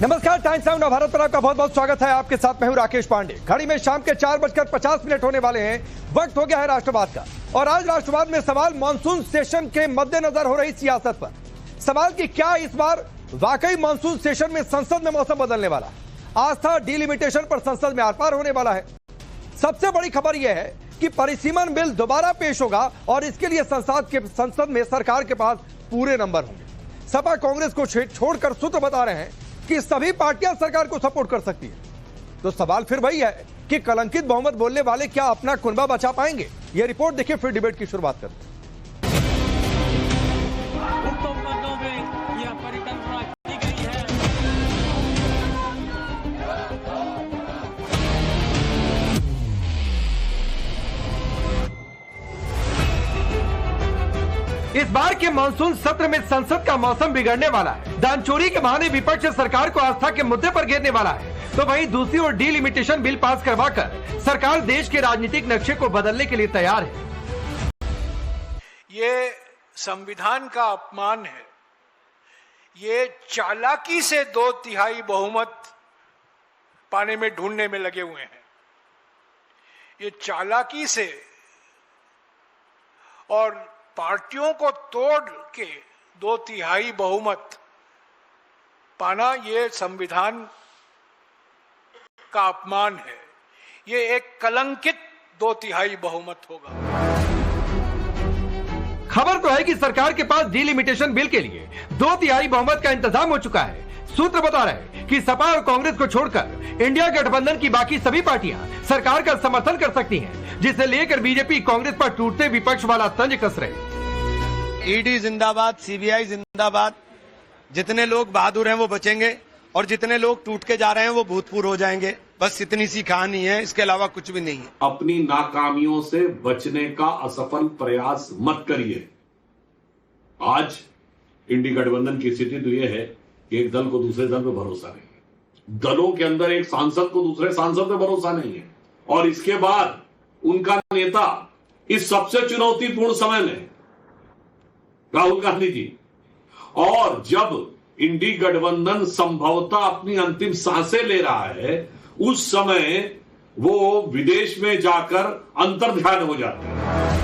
नमस्कार, times now Navbharat पर आपका बहुत बहुत स्वागत है। आपके साथ मैं हूं राकेश पांडे। घड़ी में शाम के 4:50 होने वाले हैं। वक्त हो गया है राष्ट्रवाद का, और आज राष्ट्रवाद में सवाल मानसून सेशन के मद्देनजर हो रही सियासत पर। सवाल कि क्या इस बार वाकई मानसून सेशन में संसद में मौसम बदलने वाला है? आस्था डिलिमिटेशन पर संसद में आर पार होने वाला है। सबसे बड़ी खबर यह है कि परिसीमन बिल दोबारा पेश होगा और इसके लिए संसद में सरकार के पास पूरे नंबर होंगे। सपा कांग्रेस को छोड़कर सूत्र बता रहे हैं कि सभी पार्टियां सरकार को सपोर्ट कर सकती है। तो सवाल फिर वही है कि कलंकित बहुमत बोलने वाले क्या अपना कुनबा बचा पाएंगे? यह रिपोर्ट देखिए, फिर डिबेट की शुरुआत करते हैं। इस बार के मानसून सत्र में संसद का मौसम बिगड़ने वाला है। दान चोरी के बहाने विपक्ष सरकार को आस्था के मुद्दे पर घेरने वाला है, तो वहीं दूसरी ओर डिलिमिटेशन बिल पास करवाकर सरकार देश के राजनीतिक नक्शे को बदलने के लिए तैयार है। ये संविधान का अपमान है। ये चालाकी से 2/3 बहुमत पाने में ढूंढने में लगे हुए हैं। ये चालाकी से और पार्टियों को तोड़ के 2/3 बहुमत पाना, ये संविधान का अपमान है। ये एक कलंकित 2/3 बहुमत होगा। खबर तो है कि सरकार के पास डिलिमिटेशन बिल के लिए 2/3 बहुमत का इंतजाम हो चुका है। सूत्र बता रहे हैं कि सपा और कांग्रेस को छोड़कर इंडिया गठबंधन की बाकी सभी पार्टियां सरकार का समर्थन कर सकती हैं, जिसे लेकर बीजेपी कांग्रेस पर टूटते विपक्ष वाला तंज कस रहे। ईडी जिंदाबाद, सीबीआई जिंदाबाद। जितने लोग बहादुर हैं वो बचेंगे और जितने लोग टूट के जा रहे हैं वो भूतपूर्व हो जाएंगे। बस इतनी सी कहानी है, इसके अलावा कुछ भी नहीं है। अपनी नाकामियों से बचने का असफल प्रयास मत करिए। आज इंडी गठबंधन की स्थिति तो यह है कि एक दल को दूसरे दल पर भरोसा नहीं है, दलों के अंदर एक सांसद को दूसरे सांसद पर भरोसा नहीं है, और इसके बाद उनका नेता इस सबसे चुनौतीपूर्ण समय में राहुल गांधी जी, और जब इंडी गठबंधन संभवतः अपनी अंतिम सांसें ले रहा है, उस समय वो विदेश में जाकर अंतर्ध्यान हो जाते हैं।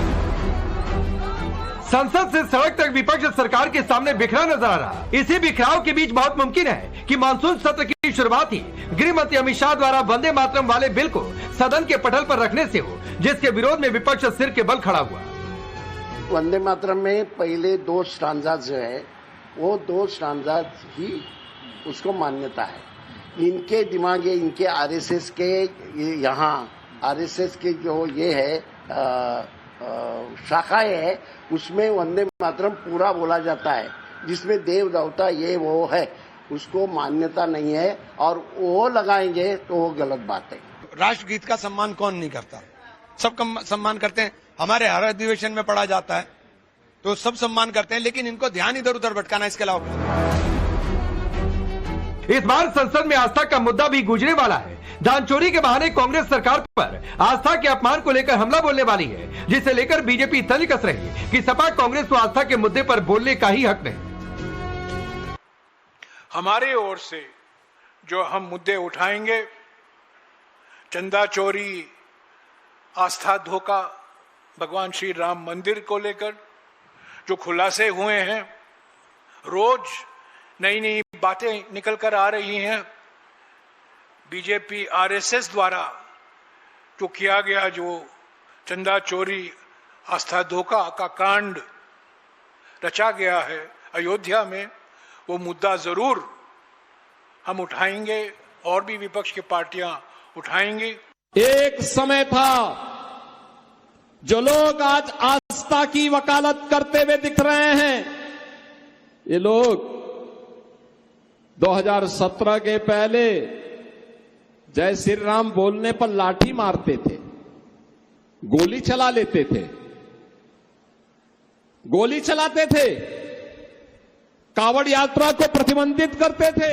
संसद से सड़क तक विपक्ष सरकार के सामने बिखरा नजर आ रहा। इसी बिखराव के बीच बहुत मुमकिन है कि मानसून सत्र की शुरुआत ही गृह मंत्री अमित शाह द्वारा वंदे मातरम वाले बिल को सदन के पटल पर रखने से हो, जिसके विरोध में विपक्ष सिर के बल खड़ा हुआ। वंदे मातरम में पहले 2 स्टांजा जो है, वो 2 स्टांजा ही उसको मान्यता है। इनके दिमाग, ये इनके आरएसएस के, यहाँ आरएसएस के जो ये है शाखाएं है, उसमें वंदे मातरम पूरा बोला जाता है, जिसमें देव देवता ये वो है, उसको मान्यता नहीं है, और वो लगाएंगे तो वो गलत बात है। राष्ट्रगीत का सम्मान कौन नहीं करता? सब सम्मान करते हैं। हमारे हर अधिवेशन में पढ़ा जाता है, तो सब सम्मान करते हैं, लेकिन इनको ध्यान इधर उधर भटकाना, इसके अलावा। इस बार संसद में आस्था का मुद्दा भी गूंजने वाला है। दान चोरी के बहाने कांग्रेस सरकार पर आस्था के अपमान को लेकर हमला बोलने वाली है, जिसे लेकर बीजेपी तंज कस रही है कि सपा कांग्रेस को आस्था के मुद्दे पर बोलने का ही हक नहीं। हमारे ओर से जो हम मुद्दे उठाएंगे, चंदा चोरी, आस्था धोखा, भगवान श्री राम मंदिर को लेकर जो खुलासे हुए हैं, रोज नई नई बातें निकल कर आ रही हैं। बीजेपी आरएसएस द्वारा जो किया गया, जो चंदा चोरी, आस्था धोखा का कांड रचा गया है अयोध्या में, वो मुद्दा जरूर हम उठाएंगे और भी विपक्ष की पार्टियां उठाएंगी। एक समय था जो लोग आज आस्था की वकालत करते हुए दिख रहे हैं, ये लोग 2017 के पहले जय श्री राम बोलने पर लाठी मारते थे, गोली चला लेते थे, गोली चलाते थे, कावड़ यात्रा को प्रतिबंधित करते थे।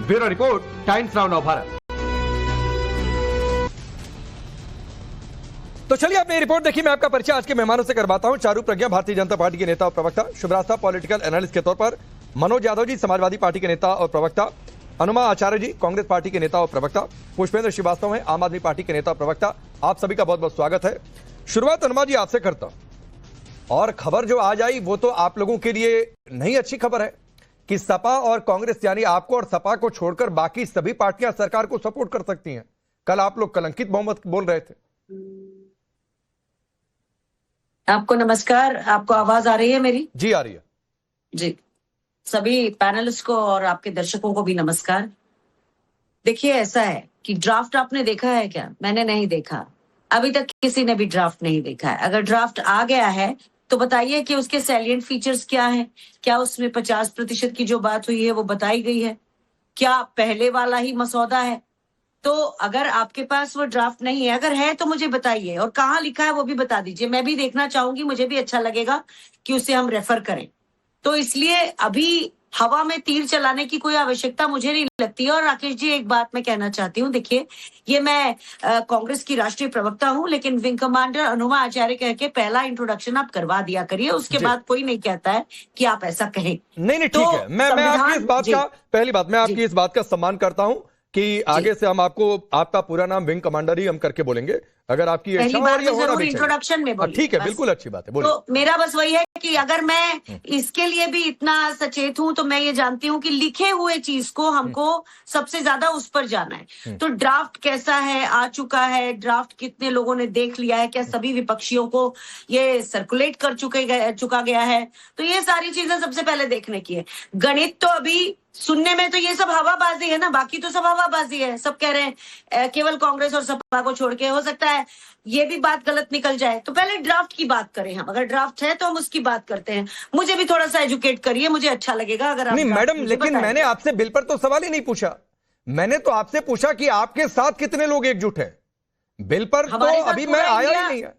Bureau report, times now Navbharat. तो चलिए आपने रिपोर्ट देखी। मैं आपका परिचय आज के मेहमानों से करवाता हूं। चारू प्रज्ञा भारतीय जनता पार्टी के नेता और प्रवक्ता, शिवराज साहब पॉलिटिकल एनालिस्ट के तौर पर, मनोज यादव जी समाजवादी पार्टी के नेता और प्रवक्ता, अनुमा आचार्य जी कांग्रेस पार्टी के नेता और प्रवक्ता, पुष्पेंद्र श्रीवास्तव हैं आम आदमी पार्टी के नेता और प्रवक्ता। आप सभी का बहुत बहुत स्वागत है। शुरुआत अनुमा जी आपसे करता हूं। और खबर जो आज आई वो तो आप लोगों के लिए नहीं अच्छी खबर है कि सपा और कांग्रेस यानी आपको और सपा को छोड़कर बाकी सभी पार्टियां सरकार को सपोर्ट कर सकती हैं। कल आप लोग कलंकित बहुमत बोल रहे थे। आपको नमस्कार, आपको आवाज आ रही है मेरी? जी आ रही है जी। सभी पैनलिस्ट को और आपके दर्शकों को भी नमस्कार। देखिए ऐसा है कि ड्राफ्ट आपने देखा है क्या? मैंने नहीं देखा, अभी तक किसी ने भी ड्राफ्ट नहीं देखा है। अगर ड्राफ्ट आ गया है तो बताइए कि उसके सैलिएंट फीचर्स क्या हैं? क्या उसमें 50% की जो बात हुई है वो बताई गई है? क्या पहले वाला ही मसौदा है? तो अगर आपके पास वो ड्राफ्ट नहीं है, अगर है तो मुझे बताइए, और कहाँ लिखा है वो भी बता दीजिए। मैं भी देखना चाहूंगी, मुझे भी अच्छा लगेगा कि उसे हम रेफर करें। तो इसलिए अभी हवा में तीर चलाने की कोई आवश्यकता मुझे नहीं लगती है। और राकेश जी एक बात मैं कहना चाहती हूँ, देखिए ये मैं कांग्रेस की राष्ट्रीय प्रवक्ता हूँ, लेकिन विंग कमांडर अनुमा आचार्य कह के पहला इंट्रोडक्शन आप करवा दिया करिए, उसके बाद कोई नहीं कहता है कि आप ऐसा कहें। नहीं तो ठीक है, मैं आपकी इस बात का पहली बात मैं आपकी इस बात का सम्मान करता हूं कि आगे से हम आपको आपका पूरा नाम विंग कमांडर ही हम करके बोलेंगे, अगर आपकी इच्छा हो। ये होना भी इंट्रोडक्शन में बोलिए। ठीक है, बिल्कुल अच्छी बात है, बोलिए। तो मेरा बस वही है कि अगर मैं इसके लिए भी इतना सचेत हूं तो मैं ये जानती हूं कि लिखे हुए चीज को हमको सबसे ज्यादा उस पर जाना है। तो ड्राफ्ट कैसा है, आ चुका है, ड्राफ्ट कितने लोगों ने देख लिया है, क्या सभी विपक्षियों को ये सर्कुलेट कर चुका गया है? तो ये सारी चीजें सबसे पहले देखने की है। गणित तो अभी सुनने में तो ये सब हवाबाजी है ना, बाकी तो सब हवाबाजी है। सब कह रहे हैं केवल कांग्रेस और सपा को छोड़ के, हो सकता है ये भी बात गलत निकल जाए। तो पहले ड्राफ्ट की बात करें हम, अगर ड्राफ्ट है तो हम उसकी बात करते हैं। मुझे भी थोड़ा सा एजुकेट करिए, मुझे अच्छा लगेगा अगर आप। नहीं मैडम, लेकिन मैंने आपसे बिल पर तो सवाल ही नहीं पूछा। मैंने तो आपसे पूछा कि आपके साथ कितने लोग एकजुट हैं। बिल पर तो अभी मैं आया ही नहीं है।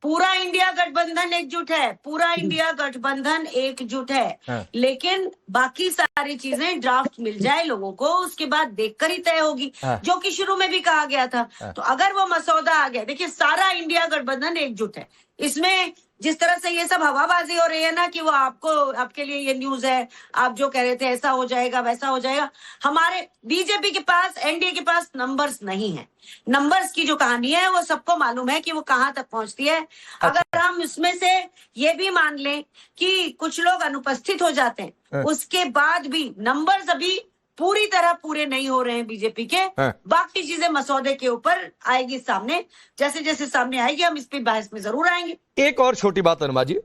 पूरा इंडिया गठबंधन एकजुट है, पूरा इंडिया गठबंधन एकजुट है। हाँ। लेकिन बाकी सारी चीजें ड्राफ्ट मिल जाए लोगों को, उसके बाद देखकर ही तय होगी। हाँ। जो कि शुरू में भी कहा गया था। हाँ। तो अगर वो मसौदा आ गया, देखिए सारा इंडिया गठबंधन एकजुट है। इसमें जिस तरह से ये सब हवाबाजी हो रही है ना कि वो आपके लिए ये न्यूज है, आप जो कह रहे थे ऐसा हो जाएगा वैसा हो जाएगा, हमारे बीजेपी के पास, एनडीए के पास नंबर्स नहीं है। नंबर्स की जो कहानी है वो सबको मालूम है कि वो कहां तक पहुंचती है। अगर हम इसमें से ये भी मान लें कि कुछ लोग अनुपस्थित हो जाते हैं, उसके बाद भी नंबर्स अभी पूरी तरह पूरे नहीं हो रहे हैं बीजेपी के। बाकी चीजें मसौदे के ऊपर आएगी सामने, जैसे जैसे सामने आएगी हम इस पे बहस में जरूर आएंगे। एक और छोटी बात अनुमा जी,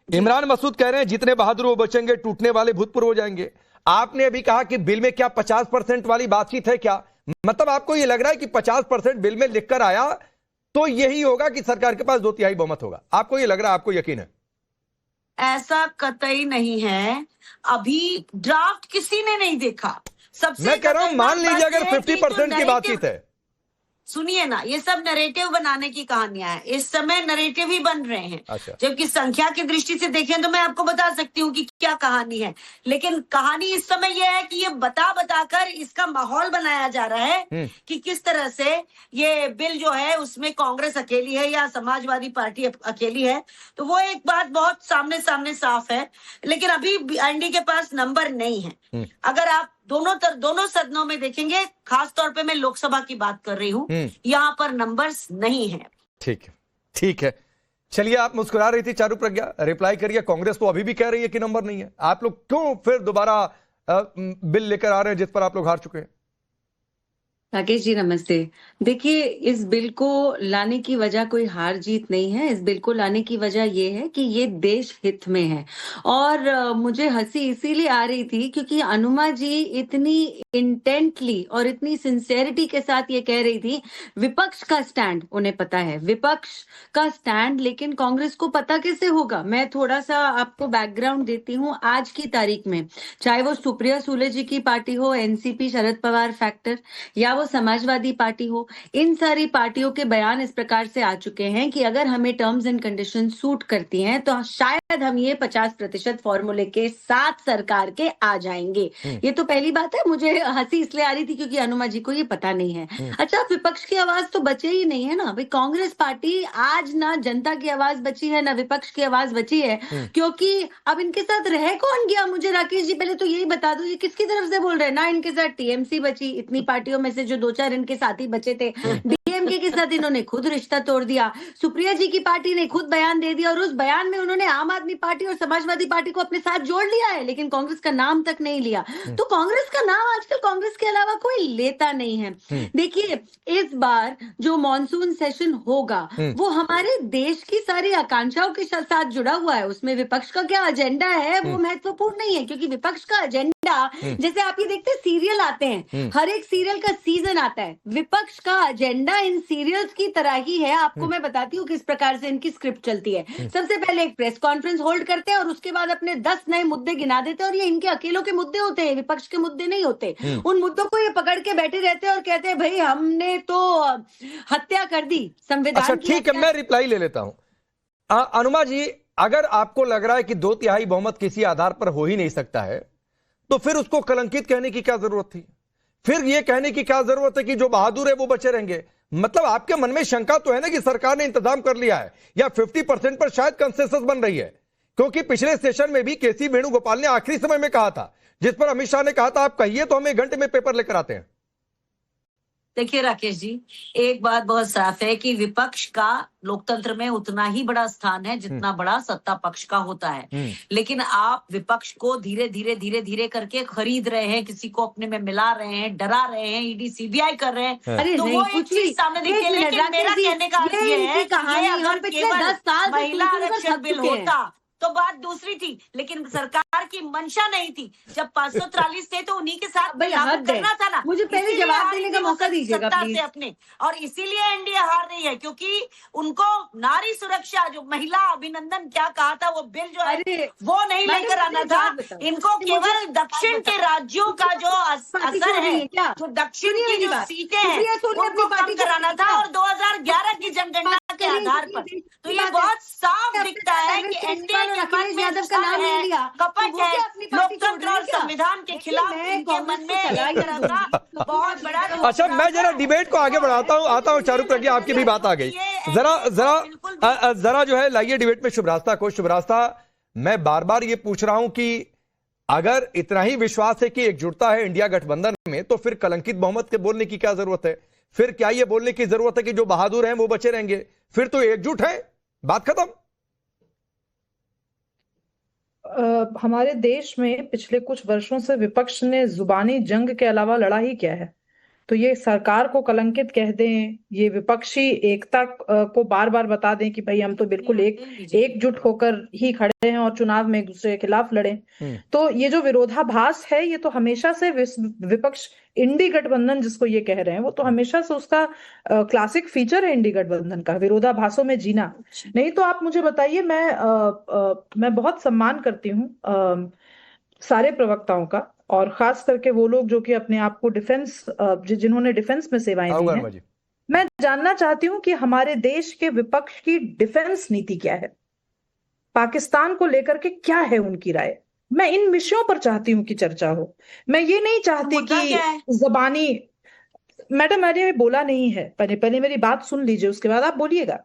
इमरान मसूद कह रहे हैं जितने बहादुर वो बचेंगे, टूटने वाले भूतपूर्व हो जाएंगे। आपने अभी कहा कि बिल में क्या 50% वाली बातचीत है क्या? मतलब आपको ये लग रहा है कि 50% बिल में लिखकर आया तो यही होगा कि सरकार के पास 2/3 बहुमत होगा? आपको ये लग रहा है, आपको यकीन है? ऐसा कतई नहीं है। अभी ड्राफ्ट किसी ने नहीं देखा। सबसे मैं कह रहा हूं मान लीजिए अगर 50% की बातचीत है। सुनिए ना, ये सब नरेटिव बनाने की कहानियां हैं। इस समय नरेटिव ही बन रहे हैं। अच्छा। जबकि संख्या की दृष्टि से देखें तो मैं आपको बता सकती हूँ कि क्या कहानी है, लेकिन कहानी इस समय यह है कि ये बताकर इसका माहौल बनाया जा रहा है कि किस तरह से ये बिल जो है उसमें कांग्रेस अकेली है या समाजवादी पार्टी अकेली है। तो वो एक बात बहुत सामने साफ है, लेकिन अभी एनडीए के पास नंबर नहीं है। अगर आप दोनों सदनों में देखेंगे, खास तौर पे मैं लोकसभा की बात कर रही हूँ, यहाँ पर नंबर्स नहीं है। ठीक है। चलिए, आप मुस्कुरा रही थी चारू प्रज्ञा, रिप्लाई करिए। कांग्रेस तो अभी भी कह रही है कि नंबर नहीं है। आप लोग क्यों फिर दोबारा बिल लेकर आ रहे हैं जिस पर आप लोग हार चुके हैं? राकेश जी नमस्ते। देखिए, इस बिल को लाने की वजह कोई हार जीत नहीं है। इस बिल को लाने की वजह ये है कि ये देश हित में है। और मुझे हंसी इसीलिए आ रही थी क्योंकि अनुमा जी इतनी इंटेंटली और इतनी सिंसेरिटी के साथ ये कह रही थी, विपक्ष का स्टैंड उन्हें पता है, विपक्ष का स्टैंड, लेकिन कांग्रेस को पता कैसे होगा? मैं थोड़ा सा आपको बैकग्राउंड देती हूँ। आज की तारीख में चाहे वो सुप्रिया सुले जी की पार्टी हो, एनसीपी शरद पवार फैक्टर, या वो समाजवादी पार्टी हो, इन सारी पार्टियों के बयान इस प्रकार से आ चुके हैं कि अगर हमें टर्म्स एंड कंडीशन सूट करती हैं तो शायद हम ये 50% फॉर्मूले के साथ सरकार के आ जाएंगे। ये तो पहली बात है। मुझे हंसी इसलिए आ रही थी क्योंकि अनुमा जी को ये पता नहीं है। अच्छा, विपक्ष की आवाज तो बचे ही नहीं है ना भाई। कांग्रेस पार्टी आज ना जनता की आवाज बची है ना विपक्ष की आवाज बची है, क्योंकि अब इनके साथ रह कौन गया? मुझे राकेश जी पहले तो यही बता दो, ये किसकी तरफ से बोल रहे हैं? ना इनके साथ टीएमसी बची, इतनी पार्टियों में से जो 2-4 इनके साथी बचे थे, डीएमके के साथ इन्होंने खुद रिश्ता तोड़ दिया, सुप्रिया जी की पार्टी ने खुद बयान दे दिया और उस बयान में उन्होंने आम आदमी पार्टी और समाजवादी पार्टी को अपने साथ जोड़ लिया है, लेकिन कांग्रेस का नाम तक नहीं लिया। तो कांग्रेस का नाम आजकल कांग्रेस के अलावा कोई लेता नहीं है। देखिए, इस बार जो मॉनसून सेशन होगा वो हमारे देश की सारी आकांक्षाओं के साथ जुड़ा हुआ है। उसमें विपक्ष का क्या एजेंडा है वो महत्वपूर्ण नहीं है, क्योंकि विपक्ष का एजेंडा, जैसे आप ये देखते हैं सीरियल आते हैं, हर एक सीरियल का सीजन आता है, विपक्ष का एजेंडा इन सीरियल्स की तरह ही है। आपको मैं बताती हूँ किस प्रकार से इनकी स्क्रिप्ट चलती है। सबसे पहले एक प्रेस कॉन्फ्रेंस होल्ड करते हैं और उसके बाद अपने 10 नए मुद्दे गिना देते हैं, और ये इनके अकेलों के मुद्दे होते हैं, विपक्ष के मुद्दे नहीं होते। उन मुद्दों को ये पकड़ के बैठे रहते हैं और कहते हैं भाई हमने तो हत्या कर दी संविधान की। अच्छा ठीक है, मैं रिप्लाई ले लेता हूं। अनुमा जी, अगर आपको लग रहा है कि 2/3 बहुमत किसी आधार पर हो ही नहीं सकता है, तो फिर उसको कलंकित कहने की क्या जरूरत थी? फिर यह कहने की क्या जरूरत है कि जो बहादुर है वो बचे रहेंगे? मतलब आपके मन में शंका तो है ना कि सरकार ने इंतजाम कर लिया है, या 50% पर शायद कंसेंसस बन रही है? क्योंकि पिछले सेशन में भी केसी वेणुगोपाल ने आखिरी समय में कहा था, जिस पर अमित शाह ने कहा था आप कहिए तो हम 1 घंटे में पेपर लेकर आते हैं। देखिए राकेश जी, एक बात बहुत साफ है कि विपक्ष का लोकतंत्र में उतना ही बड़ा स्थान है जितना बड़ा सत्ता पक्ष का होता है। लेकिन आप विपक्ष को धीरे धीरे करके खरीद रहे हैं, किसी को अपने में मिला रहे हैं, डरा रहे हैं, ईडी सीबीआई कर रहे हैं। अरे तो वो एक चीज सामने दिखती है। लेकिन मेरा कहने का अर्थ ये है कि अगर केवल महिला आरक्षण बिल होता तो बात दूसरी थी, लेकिन सरकार की मंशा नहीं थी। जब 543 थे तो उन्हीं के साथ लागू करना था ना। मुझे पहले जवाब देने का मौका दीजिएगा प्लीज। अपने, और इसीलिए एनडीए हार रही है, क्योंकि उनको नारी सुरक्षा, जो महिला अभिनंदन क्या कहा था, वो बिल जो है वो नहीं लेकर आना था। इनको केवल दक्षिण के राज्यों का जो असर है, जो दक्षिण की जो सीटें हैं उनको कम कराना था, और 2011 की जनगणना के आधार पर। तो ये बहुत साफ दिखता है कि एनडीए अखिलेश यादव का नाम नहीं लिया, कपट है, लोकतंत्र और संविधान के खिलाफ इनके मन में बहुत बड़ा। अच्छा, मैं जरा डिबेट को आगे बढ़ाता हूं, आता हूं चारू प्रज्ञा, आपकी भी बात आ गई। जरा जो है लाइए डिबेट में शुभरास्ता को। शुभरास्ता, मैं बार बार ये पूछ रहा हूं कि अगर इतना ही विश्वास है कि एकजुटता है इंडिया गठबंधन में, तो फिर कलंकित बहुमत के बोलने की क्या जरूरत है? फिर क्या ये बोलने की जरूरत है कि जो बहादुर हैं वो बचे रहेंगे? फिर तो एकजुट है, बात खत्म। हमारे देश में पिछले कुछ वर्षों से विपक्ष ने जुबानी जंग के अलावा लड़ा ही क्या है? तो ये सरकार को कलंकित कह दें, ये विपक्षी एकता को बार बार बता दें कि भाई हम तो बिल्कुल एकजुट होकर ही खड़े हैं और चुनाव में एक दूसरे के खिलाफ लड़े। तो ये जो विरोधाभास है, ये तो हमेशा से विपक्ष, इंडी गठबंधन जिसको ये कह रहे हैं, वो तो हमेशा से उसका क्लासिक फीचर है इंडी गठबंधन का, विरोधाभासों में जीना। नहीं तो आप मुझे बताइए, मैं बहुत सम्मान करती हूँ सारे प्रवक्ताओं का, और खास करके वो लोग जो कि अपने आप को जिन्होंने डिफेंस में सेवाएं दी हैं। मैं जानना चाहती हूँ कि हमारे देश के विपक्ष की डिफेंस नीति क्या है, पाकिस्तान को लेकर के क्या है उनकी राय। मैं इन विषयों पर चाहती हूँ कि चर्चा हो। मैं ये नहीं चाहती कि जबानी, मैडम मैंने बोला नहीं है, पहले मेरी बात सुन लीजिए, उसके बाद आप बोलिएगा।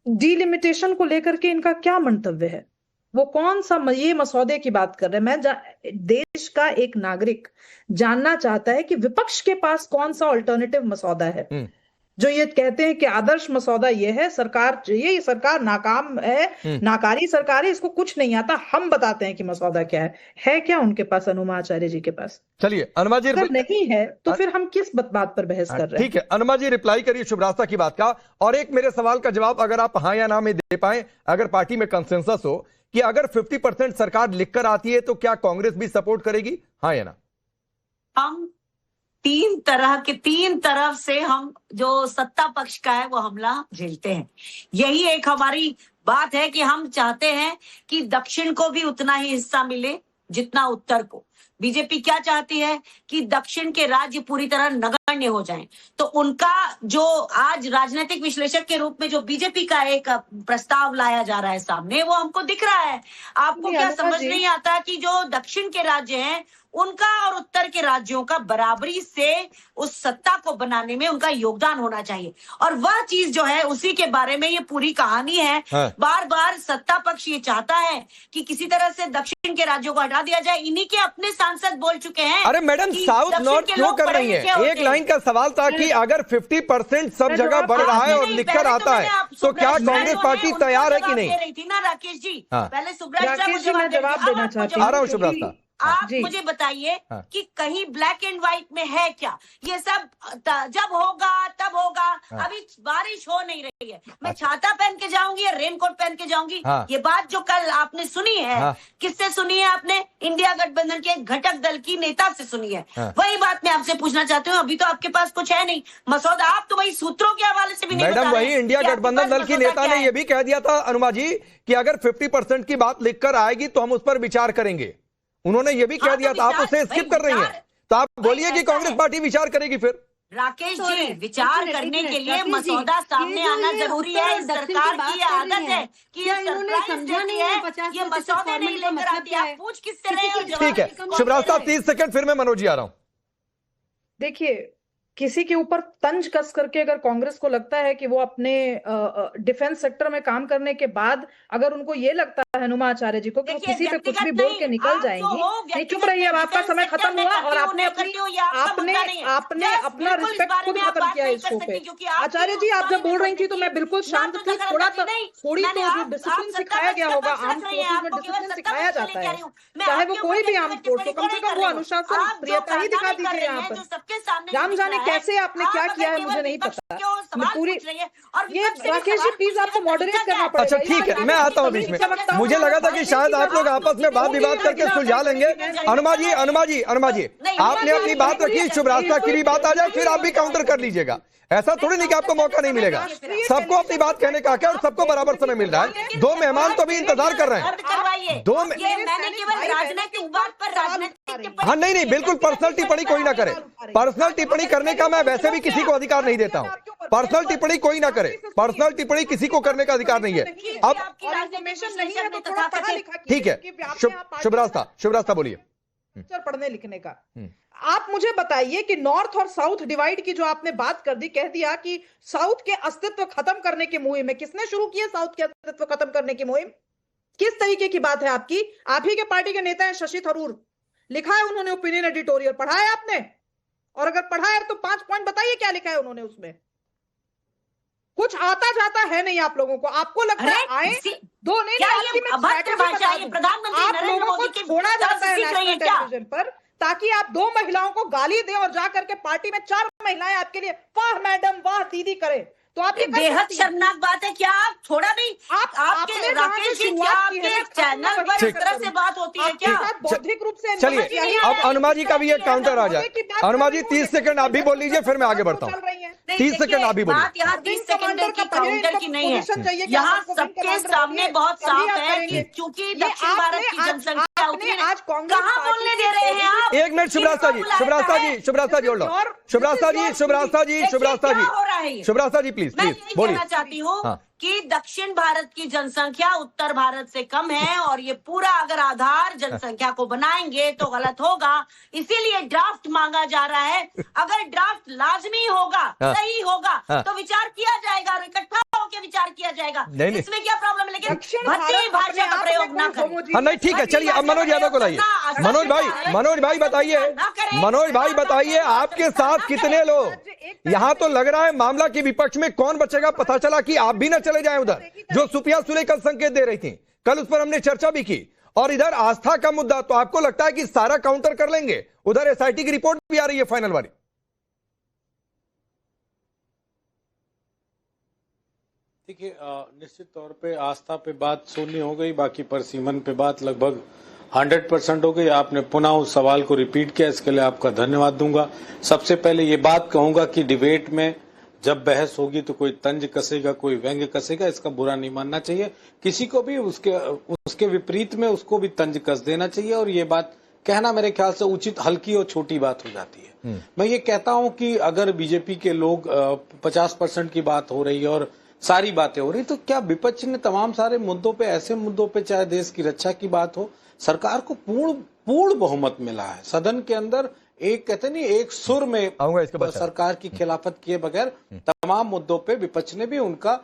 डिलिमिटेशन को लेकर के इनका क्या मंतव्य है, वो कौन सा ये मसौदे की बात कर रहे हैं। मैं देश का एक नागरिक जानना चाहता है कि विपक्ष के पास कौन सा ऑल्टरनेटिव मसौदा है, जो ये कहते हैं कि आदर्श मसौदा ये है, सरकार ये सरकार नाकाम है, नाकारी सरकार है, इसको कुछ नहीं आता। हम बताते हैं कि मसौदा क्या है क्या उनके पास, अनुमा आचार्य जी के पास? चलिए अनुमा जी, अगर नहीं है तो फिर हम किस बात पर बहस कर रहे हैं? ठीक है, अनुमा जी रिप्लाई करिए शुभरास्ता की बात का, और एक मेरे सवाल का जवाब अगर आप हाँ या ना में दे पाए, अगर पार्टी में कंसेंसस हो कि अगर 50% सरकार लिखकर आती है तो क्या कांग्रेस भी सपोर्ट करेगी, हाँ या ना? हम तीन तरफ से हम जो सत्ता पक्ष का है वो हमला झेलते हैं। यही एक हमारी बात है कि हम चाहते हैं कि दक्षिण को भी उतना ही हिस्सा मिले जितना उत्तर को। बीजेपी क्या चाहती है कि दक्षिण के राज्य पूरी तरह नगण्य हो जाएं। तो उनका जो आज राजनीतिक विश्लेषक के रूप में जो बीजेपी का एक प्रस्ताव लाया जा रहा है सामने, वो हमको दिख रहा है। आपको क्या समझ नहीं आता कि जो दक्षिण के राज्य हैं उनका और उत्तर के राज्यों का बराबरी से उस सत्ता को बनाने में उनका योगदान होना चाहिए, और वह चीज जो है उसी के बारे में ये पूरी कहानी है। हाँ। बार बार सत्ता पक्ष ये चाहता है कि किसी तरह से दक्षिण के राज्यों को हटा दिया जाए। इन्हीं के अपने सांसद बोल चुके हैं। अरे मैडम, साउथ नॉर्थ क्यों कर रही है? एक लाइन का सवाल था कि अगर 50% सब जगह बढ़ रहा है और लिखकर आता है तो क्या कांग्रेस पार्टी तैयार है कि नहीं? दे रही थी ना राकेश जी। हाँ। पहले सुब्रत राकेश जी, मैं जवाब देना चाहती आ रहा हूँ शुभ्रा सा। आप जी। मुझे बताइए हाँ। कि कहीं ब्लैक एंड व्हाइट में है क्या? ये सब जब होगा तब होगा। हाँ। अभी बारिश हो नहीं रही है, मैं छाता पहन के जाऊंगी या रेनकोट पहन के जाऊंगी? हाँ। ये बात जो कल आपने सुनी है, हाँ। किससे सुनी है आपने? इंडिया गठबंधन के एक घटक दल की नेता से सुनी है। हाँ। वही बात मैं आपसे पूछना चाहती हूँ। अभी तो आपके पास कुछ है नहीं मसौदा, आप तो वही सूत्रों के हवाले से भी नहीं मैडम, बता रहे वही हैं इंडिया कि आपके गठबंधन पास दल की मसौदा नेता क्या ने है। यह भी कह दिया था अनुमा जी कि अगर 50% की बात लिखकर आएगी तो हम उस पर विचार करेंगे। उन्होंने ये भी कह दिया था, आप उसे स्किप कर रही हैं। तो आप बोलिए कि कांग्रेस पार्टी विचार करेगी फिर। राकेश जी, विचार करने के लिए मसौदा सामने आना जरूरी है। इस सरकार की ये आदत है कि ये सरप्राइज देती है, ये मसौदे नहीं लेकर आती। आप पूछ किससे रहे हो? ठीक है शिवराज साहब, 30 सेकंड, फिर मैं मनोज जी आ रहा हूं। देखिए, किसी के ऊपर तंज कस करके अगर कांग्रेस को लगता है कि वो अपने डिफेंस सेक्टर में काम करने के बाद अगर उनको ये लगता है हनुमा आचार्य जी को कि वो किसी पे कुछ भी बोल के निकल जाएंगी, नहीं, चुप रहिए, अब आपका समय खत्म हुआ और आपने अपना रिस्पेक्ट खुद खत्म किया इस शो पे। आचार्य जी, आप जब बोल रही थी तो मैं बिल्कुल शांत थी। थोड़ी तो जो डिसिप्लिन सिखाया गया होगा आर्म फोर्सेज में, डिसिप्लिन सिखाया जाता है, चाहे वो कोई भी आर्म फोर्स हो, कम से कम वो अनुशासन प्रियता ही दिखा दीजिए यहाँ पर। जान जाने कैसे आपने क्या किया है मुझे नहीं पता। मैं पूरी ये राकेश जी प्लीज आपको मॉडरेट करना पड़ेगा। अच्छा ठीक है, मैं आता हूं बीच में। मुझे लगा था कि शायद आप लोग आपस में वाद विवाद करके सुलझा लेंगे। अनुमा जी आपने अपनी बात रखी, शुभरास्ता की भी बात आ जाए फिर आप भी काउंटर कर लीजिएगा। ऐसा थोड़ी नहीं कि आपको मौका नहीं मिलेगा। सबको अपनी बात कहने का हक है और सबको बराबर समय मिल रहा है। दो मेहमान तो अभी इंतजार कर रहे हैं। मैंने केवल राजनीतिक बात पर राजनीतिक। हाँ नहीं, बिल्कुल पर्सनल टिप्पणी कोई ना करे। पर्सनल टिप्पणी करने का मैं वैसे भी किसी को अधिकार नहीं देता हूँ। पर्सनल टिप्पणी कोई ना करे, पर्सनल टिप्पणी किसी को करने का अधिकार नहीं है। अब ठीक है, शुभरास्ता बोलिए। पढ़ने लिखने का आप मुझे बताइए कि नॉर्थ और साउथ डिवाइड की जो आपने बात कर दी, कह दिया कि साउथ के अस्तित्व खत्म करने की मुहिम है। किसने शुरू की है साउथ के अस्तित्व खत्म करने की मुहिम? किस तरीके की बात है आपकी? आप ही के पार्टी के नेता हैं शशि थरूर, लिखा है उन्होंने ओपिनियन एडिटोरियल, पढ़ा है आपने? और अगर पढ़ा है तो 5 पॉइंट बताइए क्या लिखा है उन्होंने उसमें। कुछ आता जाता है नहीं आप लोगों को, आपको लगता है आए दो नहीं, आप लोगों को छोड़ा जाता है नेशनल टेलीविजन पर ताकि आप 2 महिलाओं को गाली दें और जाकर के पार्टी में 4 महिलाएं आपके लिए वाह मैडम वाह दीदी करें। तो आप बेहद शर्मनाक बात है। क्या आप थोड़ा नहीं आपके राकेश जी, क्या आपके चैनल पर इस तरह से बात होती है क्या? बौद्धिक रूप से चलिए, अब अनुमा जी का भी एक काउंटर आ जाए। अनुमा जी 30 सेकंड आप भी बोल लीजिए, फिर मैं आगे बढ़ता हूँ। 30 सेकंड आप भी बोलिए। बात यहाँ 30 सेकंड की काउंटर की नहीं है, यहाँ सबके सामने बहुत साफ है कि चूंकि दक्षिण भारत की जनसंख्या उतनी है। कहाँ बोलने दे रहे हैं आप? 1 मिनट शुभरास्ता जी प्लीज मैं कहना चाहती हूँ कि दक्षिण भारत की जनसंख्या उत्तर भारत से कम है और ये पूरा अगर आधार जनसंख्या को बनाएंगे तो गलत होगा, इसीलिए ड्राफ्ट मांगा जा रहा है। अगर ड्राफ्ट लाजमी होगा, सही होगा तो विचार किया जाएगा और इकट्ठा होकर विचार किया जाएगा। इसमें क्या प्रॉब्लम है? लेकिन भद्दी भाषा का प्रयोग ना करें। हाँ नहीं ठीक है, चलिए अब मनोज यादव को लाइए। मनोज भाई बताइए आपके साथ कितने लोग? यहाँ तो लग रहा है मामला के विपक्ष में कौन बचेगा पता चला कि आप भी न चले जाएं उधर, जो सुप्रिया सुले कल संकेत दे रही थी। कल उस पर हमने चर्चा भी की। और इधर आस्था का मुद्दा, तो आपको लगता है कि सारा काउंटर कर लेंगे? उधर एसआईटी की रिपोर्ट भी आ रही है फाइनल वाली। देखिए, निश्चित तौर पे आस्था पे बात सोनी हो गई, बाकी परसीमन पे बात लगभग 100% हो गई। आपने पुनः उस सवाल को रिपीट किया, इसके लिए आपका धन्यवाद दूंगा। सबसे पहले ये बात कहूंगा कि डिबेट में जब बहस होगी तो कोई तंज कसेगा, कोई व्यंग्य कसेगा, इसका बुरा नहीं मानना चाहिए। किसी को भी उसके विपरीत में उसको भी तंज कस देना चाहिए और ये बात कहना मेरे ख्याल से उचित, हल्की और छोटी बात हो जाती है। मैं ये कहता हूं कि अगर बीजेपी के लोग 50% की बात हो रही है और सारी बातें हो रही, तो क्या विपक्ष ने तमाम सारे मुद्दों पे, ऐसे मुद्दों पे, चाहे देश की रक्षा की बात हो, सरकार को पूर्ण बहुमत मिला है सदन के अंदर, एक कहते नहीं एक सुर में सरकार की खिलाफत किए बगैर तमाम मुद्दों पे विपक्ष ने भी उनका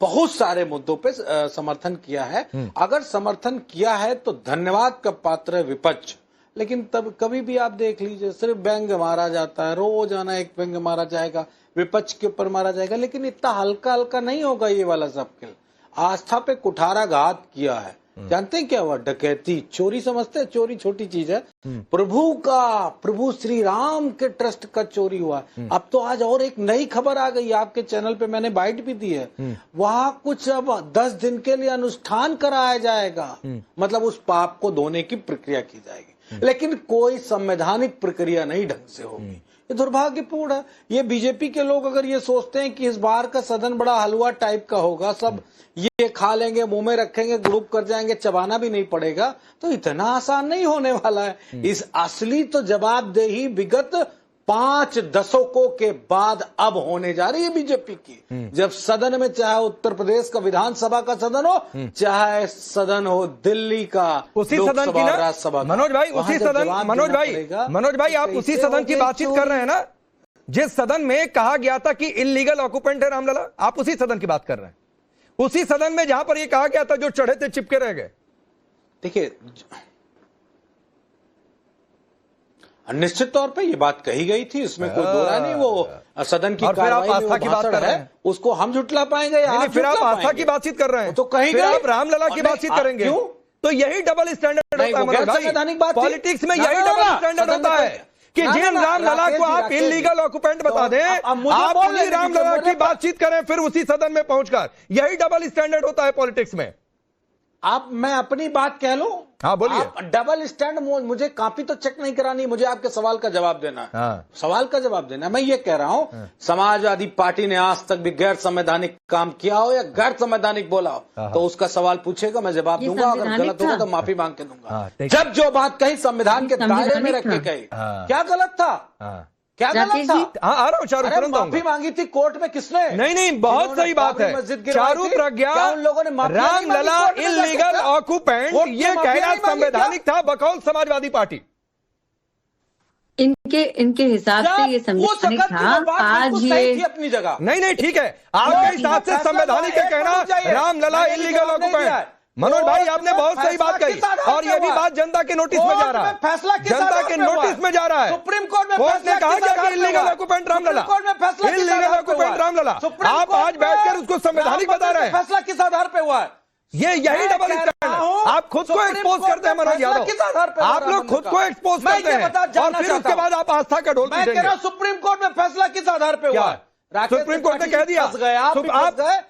बहुत सारे मुद्दों पे समर्थन किया है। अगर समर्थन किया है तो धन्यवाद का पात्र है विपक्ष, लेकिन तब कभी भी आप देख लीजिए सिर्फ व्यंग्य मारा जाता है, रोजाना एक व्यंग्य मारा जाएगा, विपक्ष के ऊपर मारा जाएगा, लेकिन इतना हल्का हल्का नहीं होगा ये वाला सब खेल। आस्था पे कुठाराघात किया है, जानते हैं क्या हुआ? डकैती, चोरी समझते हैं, चोरी छोटी चीज है, प्रभु श्री राम के ट्रस्ट का चोरी हुआ। अब तो आज और एक नई खबर आ गई, आपके चैनल पे मैंने बाइट भी दी है, वहां कुछ अब 10 दिन के लिए अनुष्ठान कराया जाएगा, मतलब उस पाप को धोने की प्रक्रिया की जाएगी, लेकिन कोई संवैधानिक प्रक्रिया नहीं ढंग से होगी। ये दुर्भाग्यपूर्ण है। ये बीजेपी के लोग अगर ये सोचते हैं कि इस बार का सदन बड़ा हलवा टाइप का होगा, सब ये खा लेंगे, मुंह में रखेंगे, ग्रुप कर जाएंगे, चबाना भी नहीं पड़ेगा, तो इतना आसान नहीं होने वाला है। इस असली तो जवाबदेही विगत 5 दशकों के बाद अब होने जा रही है बीजेपी की। जब सदन में, चाहे उत्तर प्रदेश का विधानसभा का सदन हो, चाहे सदन हो दिल्ली का, उसी सदन की ना राज्यसभा, मनोज भाई, उसी सदन, मनोज भाई आप उसी सदन की बातचीत कर रहे हैं ना, जिस सदन में कहा गया था कि इलीगल ऑक्यूपेंट है रामलला, आप उसी सदन की बात कर रहे हैं, उसी सदन में जहां पर यह कहा गया था जो चढ़े थे चिपके रह गए। देखिए, निश्चित तौर पे ये बात कही गई थी, इसमें कोई दो राय नहीं। वो सदन की कार्रवाई में वो भाषण है, उसको हम झुटला पाएंगे या फिर आप आस्था की बातचीत कर रहे हैं, तो कहीं आप रामलला की बातचीत करेंगे, क्यों? तो यही डबल स्टैंडर्ड होता है मनोज भाई, पॉलिटिक्स में यही डबल स्टैंडर्ड होता है कि जिन रामलला को आप इलीगल ऑक्यूपेंट बता दें, आप उन्हीं रामलला की बातचीत करें फिर उसी सदन में पहुंचकर, यही डबल स्टैंडर्ड होता है पॉलिटिक्स में। आप, मैं अपनी बात कह लूं? हाँ बोलिए। डबल स्टैंड, मुझे कॉपी तो चेक नहीं करानी, मुझे आपके सवाल का जवाब देना है। हाँ। सवाल का जवाब देना है। मैं ये कह रहा हूं, समाजवादी पार्टी ने आज तक भी गैर संवैधानिक काम किया हो या गैर संवैधानिक बोला हो, तो उसका सवाल पूछेगा, मैं जवाब दूंगा, अगर गलत होगा तो माफी मांग के दूंगा। जब जो बात कही संविधान के दायरे में रख के कही, क्या गलत था? क्या गलत था? आ रहा हूँ चारू, तुरंत माफी मांगी थी कोर्ट में, किसने? नहीं, बहुत सही बात है चारू प्रज्ञा, रामलला इलीगल ऑक्यूपेंट ये कहना संवैधानिक था बकौल समाजवादी पार्टी। इनके हिसाब से ये संवैधानिक था। आज ये अपनी जगह नहीं, ठीक है, आपके हिसाब से संवैधानिक है कहना रामलला इलीगल ऑक्यूपेंट। मनोज भाई आपने बहुत सही बात कही, और ये भी बात जनता के नोटिस में जा रहा है, जनता के नोटिस में जा रहा है। सुप्रीम कोर्ट में कोर्ट ने कहा क्या कि illegal occupant Ramlalla, illegal occupant Ramlalla, आप आज बैठकर उसको संवैधानिक बता रहे हैं। फैसला किस आधार पे हुआ है? यही डबल स्टैंडर्ड है। आप खुद को एक्सपोज करते हैं मनोज यादव, आप लोग खुद को एक्सपोज करते हैं और फिर उसके बाद आप आस्था का ढोल पीटेंगे। सुप्रीम कोर्ट में फैसला किस आधार पे हुआ? सुप्रीम कोर्ट ने कह दिया। आप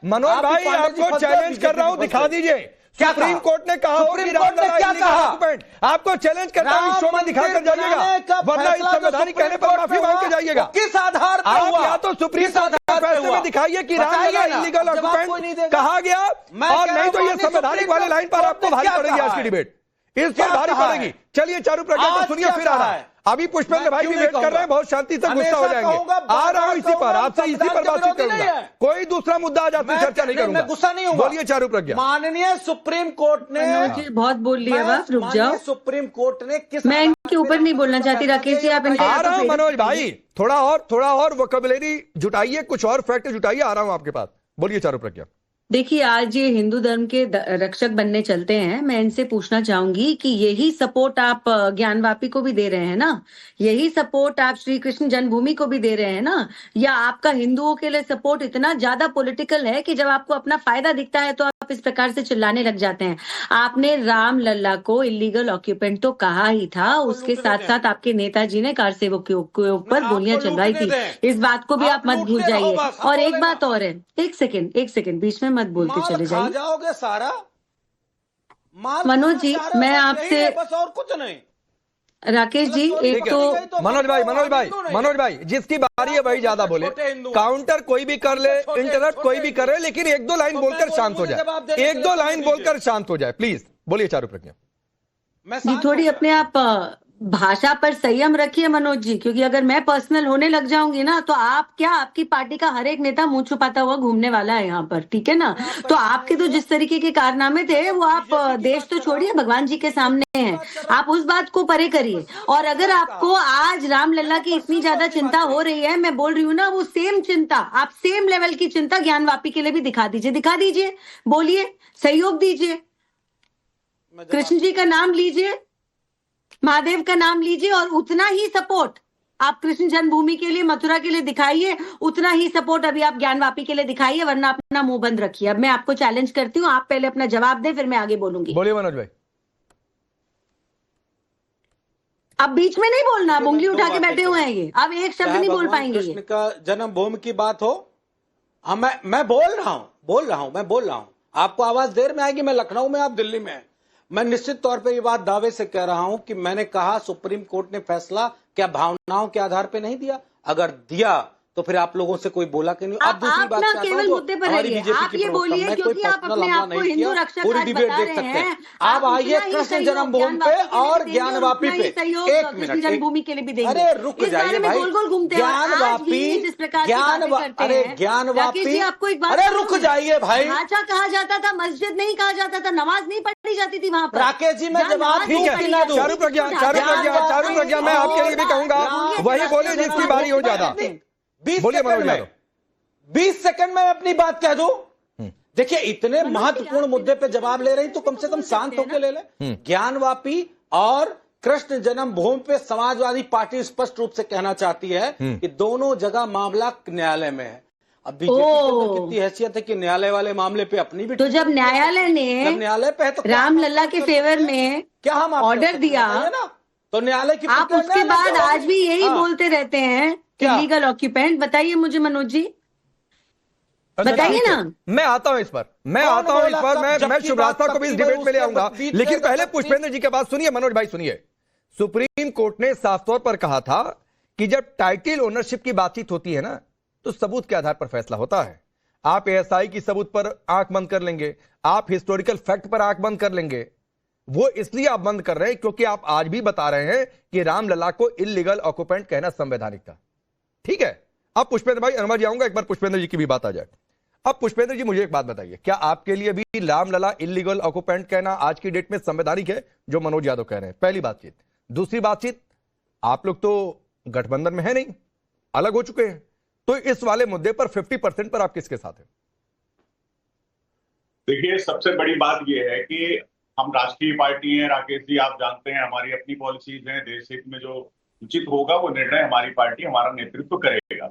मनोज भाई, आपको चैलेंज कर रहा हूं, दिखा दीजिए सुप्रीम कोर्ट ने कहा हो कि रामलला इलीगल ऑक्यूपेंट, आपको चैलेंज करता हूं, शो में दिखा कर जाइएगा, वरना इस संवैधानिक कहने पर माफी मांग के जाइएगा। किस आधार पर आप या तो सुप्रीम कोर्ट के फैसले में दिखाइए कि रामलला इलीगल ऑक्यूपेंट कहा गया, और नहीं तो ये संवैधानिक वाले लाइन पर आपको भारी पड़ेगी आज की डिबेट, इस पर भारी पड़ेगी। चलिए चारू प्रज्ञा को सुनिए, फिर आ रहा है। अभी पुष्पेंद्र भाई भी वेट कर रहे हैं, बहुत शांति से गुस्सा हो जाएंगे। आ रहा हूं इसी पर, आपसे इसी पर बातचीत करूंगा, कोई दूसरा मुद्दा आज आपसे चर्चा नहीं करूंगा। गुस्सा नहीं हूं। बोलिए चारू प्रज्ञा। माननीय सुप्रीम कोर्ट ने बहुत बोल लिया, बस रुक जाओ। सुप्रीम कोर्ट ने किस, मैं इनके ऊपर नहीं बोलना चाहती राकेश जी, आप इनके आ रहा हूं मनोज भाई, थोड़ा और वोकैबुलरी जुटाइए, कुछ और फैक्ट जुटाइए, आ रहा हूं आपके पास। बोलिए चारू प्रज्ञा। देखिए, आज ये हिंदू धर्म के रक्षक बनने चलते हैं, मैं इनसे पूछना चाहूंगी कि यही सपोर्ट आप ज्ञानवापी को भी दे रहे हैं ना, यही सपोर्ट आप श्री कृष्ण जन्मभूमि को भी दे रहे हैं ना, या आपका हिंदुओं के लिए सपोर्ट इतना ज्यादा पॉलिटिकल है कि जब आपको अपना फायदा दिखता है तो आप इस प्रकार से चिल्लाने लग जाते हैं। आपने रामलला को इलीगल ऑक्यूपेंट तो कहा ही था, उसके साथ साथ आपके नेताजी ने कार सेवक के ऊपर गोलियां चलवाई थी, इस बात को भी आप मत भूल जाइए। और एक बात और है, एक सेकेंड बीच में मत बोलते चले जाइए। जाओगे सारा मनोज जी, मैं आपसे, बस और कुछ नहीं। राकेश जी, एक तो मनोज भाई जिसकी बारी है वही ज्यादा बोले, काउंटर कोई भी कर ले, इंटरप्ट कोई भी करे, लेकिन 1-2 लाइन बोलकर शांत हो जाए, 1-2 लाइन बोलकर शांत हो जाए, प्लीज। बोलिए चारू प्रज्ञा। मैं जी शांत थोड़ी हो अपने आप भाषा पर संयम रखिए मनोज जी, क्योंकि अगर मैं पर्सनल होने लग जाऊंगी ना तो आप क्या, आपकी पार्टी का हर एक नेता मुंह छुपाता हुआ घूमने वाला है यहाँ पर, ठीक है ना। तो आपके तो जिस तरीके के कारनामे थे वो आप देश तो छोड़िए, भगवान जी के सामने हैं, आप उस बात को परे करिए। और अगर आपको आज रामलला की इतनी ज्यादा चिंता हो रही है, मैं बोल रही हूँ ना, वो सेम चिंता, आप सेम लेवल की चिंता ज्ञानवापी के लिए भी दिखा दीजिए, बोलिए, सहयोग दीजिए, कृष्ण जी का नाम लीजिए, महादेव का नाम लीजिए, और उतना ही सपोर्ट आप कृष्ण जन्मभूमि के लिए, मथुरा के लिए दिखाइए, उतना ही सपोर्ट अभी आप ज्ञानवापी के लिए दिखाइए, वरना अपना मुंह बंद रखिए। अब मैं आपको चैलेंज करती हूँ, आप पहले अपना जवाब दें, फिर मैं आगे बोलूंगी। बोलिए मनोज भाई। अब बीच में नहीं बोलना, आप उंगली उठा के बैठे हुए हैं ये, अब एक शब्द नहीं बोल पाएंगे ये। कृष्ण का जन्मभूमि की बात हो, हाँ मैं बोल रहा हूं, आपको आवाज देर में आएगी, मैं लखनऊ में, आप दिल्ली में। मैं निश्चित तौर पे ये बात दावे से कह रहा हूं कि मैंने कहा सुप्रीम कोर्ट ने फैसला क्या भावनाओं के आधार पे नहीं दिया? अगर दिया तो फिर आप लोगों से कोई बोला कि नहीं। आप दूसरी बात ना केवल मुद्दे पर रहिए, आप ये बोलिए, क्योंकि आप अपने आप को हिंदू रक्षक पूरी आज डिबेट बता देख रहे सकते हैं। हैं। आप आइए कृष्ण जन्मभूमि पे और ज्ञानवापी पे, एक मिनट, जन्मभूमि के लिए भी देंगे। अरे रुक जाइए भाई, गोल गोल घूमते हैं, ज्ञानवापी, जिस प्रकार की बातें करते हैं। ज्ञानवापी, आपको एक बात, अरे रुक जाइए भाई, ढांचा कहा जाता था, मस्जिद नहीं कहा जाता था, नमाज नहीं पढ़ी जाती थी वहां पर। राकेश जी मैं जवाब ठीक है, चारू प्रज्ञा मैं आपके लिए भी कहूंगा, वही बोले जिसकी बारी हो ज्यादा। 20 सेकंड में अपनी बात कह दूं। देखिए इतने महत्वपूर्ण मुद्दे पे जवाब ले रही तो कम से कम शांत होकर ले ले। ज्ञानवापी और कृष्ण जन्मभूमि पे समाजवादी पार्टी स्पष्ट रूप से कहना चाहती है कि दोनों जगह मामला न्यायालय में है। अब बीजेपी की कितनी हैसियत है कि न्यायालय वाले मामले पे अपनी भी, तो जब न्यायालय ने न्यायालय पे है तो रामलला के फेवर में क्या हम ऑर्डर दिया ना, तो न्यायालय की, आप उसके बाद आज भी यही बोलते रहते हैं इलीगल ऑक्यूपेंट। बताइए मुझे मनोज जी, बताइए ना। मैं आता हूं इस पर, मैं शुभ्रास्ता को भी इस डिबेट में ले आऊंगा, लेकिन पहले पुष्पेंद्र जी के बात सुनिए। मनोज भाई सुनिए, सुप्रीम कोर्ट ने साफ तौर पर कहा था कि जब टाइटल ओनरशिप की बातचीत होती है ना, तो सबूत के आधार पर फैसला होता है। आप एएसआई की सबूत पर आंख बंद कर लेंगे, आप हिस्टोरिकल फैक्ट पर आंख बंद कर लेंगे। वो इसलिए आप बंद कर रहे हैं क्योंकि आप आज भी बता रहे हैं कि रामलला को इलीगल ऑक्यूपेंट कहना संवैधानिक था। ठीक है, अब पुष्पेंद्र भाई अनवर जी आऊंगा, एक बार पुष्पेंद्र जी की भी बात आ जाए। अब पुष्पेंद्र जी मुझे एक बात बताइए, क्या आपके लिए भी रामलला इलीगल ऑक्यूपेंट कहना आज की डेट में संवैधानिक है, जो मनोज यादव कह रहे हैं? पहली बातचीत। दूसरी बातचीत, आप लोग तो गठबंधन में है नहीं, अलग हो चुके हैं, तो इस वाले मुद्दे पर 50% पर आप किसके साथ हैं? देखिए सबसे बड़ी बात यह है कि हम राष्ट्रीय पार्टी हैं, राकेश जी आप जानते हैं, हमारी अपनी पॉलिसीज हैं, देश हित में जो उचित होगा वो निर्णय हमारी पार्टी, हमारा नेतृत्व करेगा।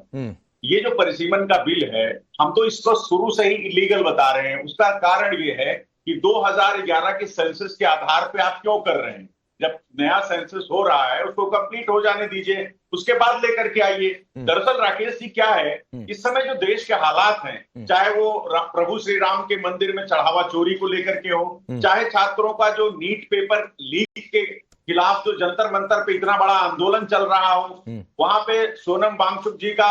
ये जो परिसीमन का बिल है, हम तो इसको शुरू से ही इलीगल बता रहे हैं। उसका कारण ये है कि 2011 के सेंसस के आधार पे आप क्यों कर रहे हैं? जब नया सेंसस हो रहा है उसको कंप्लीट हो जाने दीजिए, उसके बाद लेकर के आइए। दरअसल राकेश जी क्या है, इस समय जो देश के हालात हैं, चाहे वो प्रभु श्री राम के मंदिर में चढ़ावा चोरी को लेकर के हो, चाहे छात्रों का जो नीट पेपर लीक के खिलाफ जो जंतर मंतर पे इतना बड़ा आंदोलन चल रहा हो, वहां पे सोनम वांगचुक जी का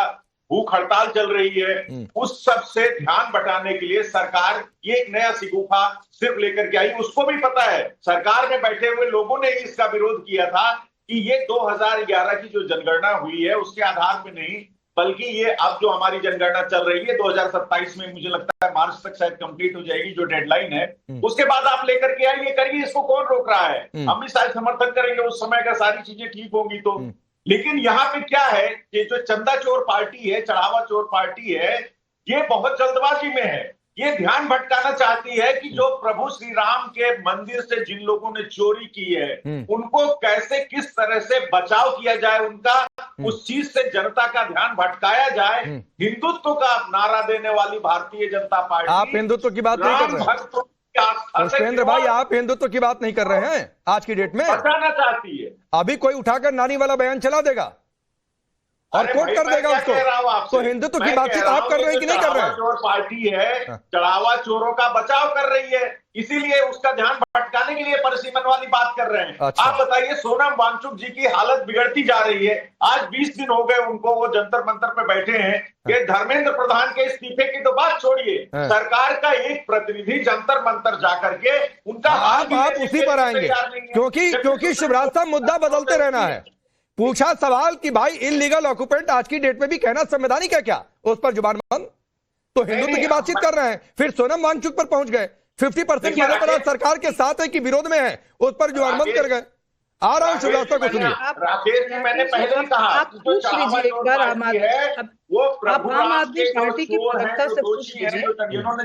भूख हड़ताल चल रही है, उस सब से ध्यान बटाने के लिए सरकार ये एक नया शिगुफा सिर्फ लेकर के आई। उसको भी पता है, सरकार में बैठे हुए लोगों ने इसका विरोध किया था कि ये 2011 की जो जनगणना हुई है उसके आधार पे नहीं, बल्कि ये अब जो हमारी जनगणना चल रही है 2027 में, मुझे लगता है मार्च तक शायद कंप्लीट हो जाएगी जो डेडलाइन है, उसके बाद आप लेकर के आइए, करिए, इसको कौन रोक रहा है? हम भी शायद समर्थन करेंगे उस समय का, सारी चीजें ठीक होंगी तो। लेकिन यहाँ पे क्या है कि जो चंदा चोर पार्टी है, चढ़ावा चोर पार्टी है, ये बहुत जल्दबाजी में है। ये ध्यान भटकाना चाहती है कि जो प्रभु श्री राम के मंदिर से जिन लोगों ने चोरी की है उनको कैसे, किस तरह से बचाव किया जाए उनका, उस चीज से जनता का ध्यान भटकाया जाए। हिंदुत्व का नारा देने वाली भारतीय जनता पार्टी, आप हिंदुत्व की बात नहीं कर रहे हैं पुष्पेंद्र भाई, आप हिंदुत्व की बात नहीं कर रहे हैं आज की डेट में। बचाना चाहती है। अभी कोई उठाकर नानी वाला बयान चला देगा और कोट कर देगा उसको, तो हिंदुत्व की बातचीत आप कर रहे हैं कि नहीं कर रहे हैं? चोर पार्टी है, चढ़ावा चोरों का बचाव कर रही है इसीलिए उसका ध्यान भटकाने के लिए परिसीमन वाली बात कर रहे हैं। अच्छा। आप बताइए, सोनम वांगचुक जी की हालत बिगड़ती जा रही है। आज 20 दिन हो गए उनको, वो जंतर मंतर पे बैठे हैं कि धर्मेंद्र प्रधान के इस्तीफे की तो बात छोड़िए, सरकार का एक प्रतिनिधि जंतर मंतर जाकर के उनका आप उसी पर आएंगे, क्योंकि शिवराज साहब मुद्दा बदलते रहना है। पूछा सवाल कि भाई इनलीगल ऑक्यूपेंट आज की डेट में भी कहना संवैधानिक है क्या, उस पर जुबान बंद। तो हिंदुत्व की बातचीत कर रहे हैं, फिर सोनम वांगचुक पर पहुंच गए। 50% मधेपुरा सरकार के साथ है कि विरोध में है, उस पर जुबान बंद कर गए। आ रहा हूं शिवराज साहब को सुनिए। राकेश जी, मैंने पहले ही कहा, आप पूछ लीजिए एक बार आम आदमी पार्टी के प्रवक्ता से पूछ लीजिए,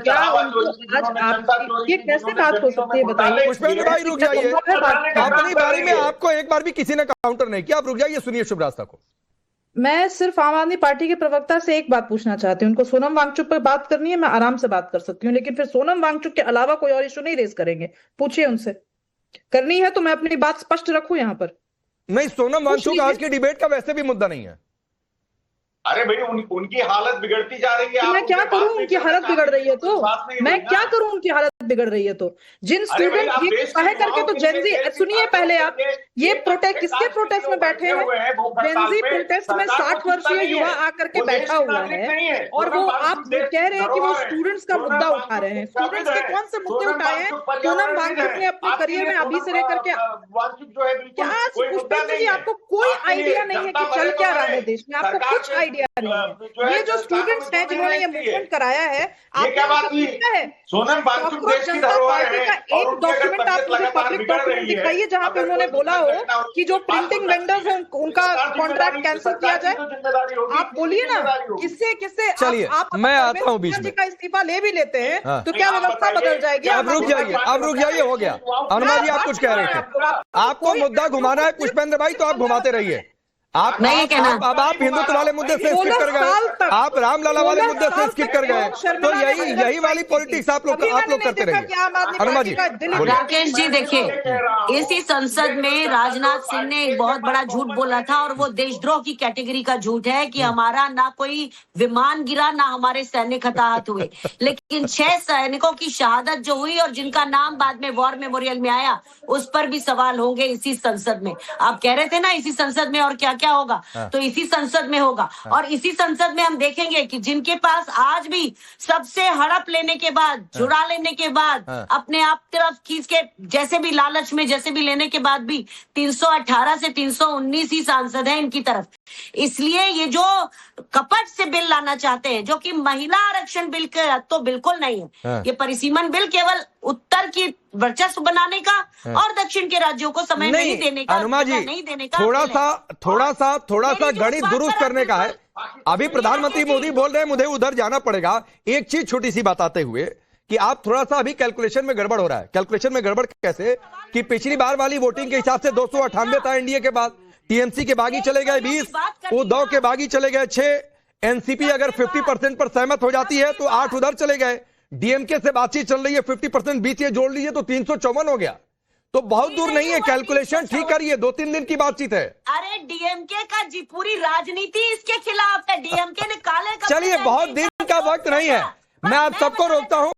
क्या आज आप ये कैसे बात हो सकती है बताइए। पुष्पेंद्र भाई रुक जाइए, अपनी बारी में आपको एक बार भी किसी ने काउंटर नहीं किया, आप रुक जाइए, सुनिए शिवराज साहब को। मैं सिर्फ आम आदमी पार्टी के प्रवक्ता से एक बात पूछना चाहती हूँ, उनको सोनम वांगचुक पर बात करनी है, मैं आराम से बात कर सकती हूँ, लेकिन फिर सोनम वांगचुक के अलावा कोई और इशू नहीं रेज करेंगे। पूछिए उनसे, करनी है तो मैं अपनी बात स्पष्ट रखूं यहाँ पर। नहीं, सोनम वांगचुक आज की डिबेट का वैसे भी मुद्दा नहीं है। अरे भाई, उनकी हालत बिगड़ती जा रही है। तो मैं क्या करूं, उनकी हालत बिगड़ रही है तो मैं क्या करूं, उनकी हालत बिगड़ रही है तो जिन स्टूडेंट ये कहे करके तो जेनजी, सुनिए पहले आप, ये प्रोटेस्ट किसके प्रोटेस्ट में बैठे हैं? जेनजी प्रोटेस्ट में 60 वर्षीय युवा आकर के बैठा हुआ है और वो आप कह रहे हैं कि वो स्टूडेंट्स का मुद्दा उठा रहे हैं। स्टूडेंट्स के कौन से मुद्दे उठाए हैं? सोनम वांगचुक ने अपने करियर में अभी से लेकर के क्या, पुष्पेंद्र जी आपको कोई आइडिया नहीं है कि चल क्या रहा है देश में? आपको कुछ आइडिया नहीं है। ये जो स्टूडेंट्स हैं जिन्होंने ये मूवमेंट कराया है, आपको है सोनम वांगचुक देश की धरोहर है, का एक डॉक्यूमेंट आप मुझे पब्लिक डॉक्यूमेंट दिखाइए जहां पे उन्होंने बोला हो कि जो प्रिंटिंग वेंडर्स हैं उनका कॉन्ट्रैक्ट कैंसिल किया जाए। आप बोलिए ना, किससे चलिए मैं आता हूं बीच में। का इस्तीफा ले भी लेते हैं तो क्या व्यवस्था बदल जाएगी? आप रुक जाइए, हो गया। अनुमा जी आप कुछ कह रहे थे, आपको मुद्दा घुमाना है पुष्पेंद्र भाई, तो आप घुमाते रहिए। आप हिंदुत्व वाले मुद्दे से स्किप कर गए, आप रामलला वाले मुद्दे से स्किप कर गए, तो यही वाली पॉलिटिक्स आप लोग करते रहिए। अनुमा जी। राकेश जी देखिए, इसी संसद में राजनाथ सिंह ने एक बहुत बड़ा झूठ बोला था और वो देशद्रोह की कैटेगरी का झूठ है कि हमारा ना कोई विमान गिरा, ना हमारे सैनिक हताहत हुए, लेकिन 6 सैनिकों की शहादत जो हुई और जिनका नाम बाद में वॉर मेमोरियल में आया, उस पर भी सवाल होंगे इसी संसद में। आप कह रहे थे ना इसी संसद में, और क्या होगा, तो इसी संसद में होगा। और इसी संसद में हम देखेंगे कि जिनके पास आज भी सबसे हड़प लेने के बाद, चुरा लेने के बाद, अपने आप तरफ खींच के जैसे भी लालच में जैसे भी लेने के बाद भी 318 से 319 ही सांसद हैं इनकी तरफ। इसलिए ये जो कपट से बिल लाना चाहते हैं, जो कि महिला आरक्षण बिल तो बिल्कुल नहीं है, ये परिसीमन बिल केवल उत्तर की वर्चस्व बनाने का और दक्षिण के राज्यों को समय नहीं देने का, अनुमा जी नहीं देने का, थोड़ा सा गणित दुरुस्त करने का है। अभी प्रधानमंत्री मोदी बोल रहे हैं मुझे उधर जाना पड़ेगा। एक चीज छोटी सी बताते हुए कि आप थोड़ा सा अभी कैलकुलेशन में गड़बड़ हो रहा है। कैलकुलेशन में गड़बड़ कैसे कि पिछली बार वाली वोटिंग के हिसाब से 298 था एनडीए के बाद, टीएमसी के बागी चले गए 20, उद्धव के बागी चले गए 6, एनसीपी अगर 50% पर सहमत हो जाती है तो 8 उधर चले गए, डीएमके से बातचीत चल रही है 50% बीच ये जोड़ लीजिए तो 354 हो गया। तो बहुत दूर नहीं है, कैलकुलेशन ठीक करिए, 2-3 दिन की बातचीत है। अरे डीएमके का जी पूरी राजनीति इसके खिलाफ है, डीएमके ने काले, चलिए बहुत दिन का वक्त नहीं है, मैं आप सबको रोकता हूं।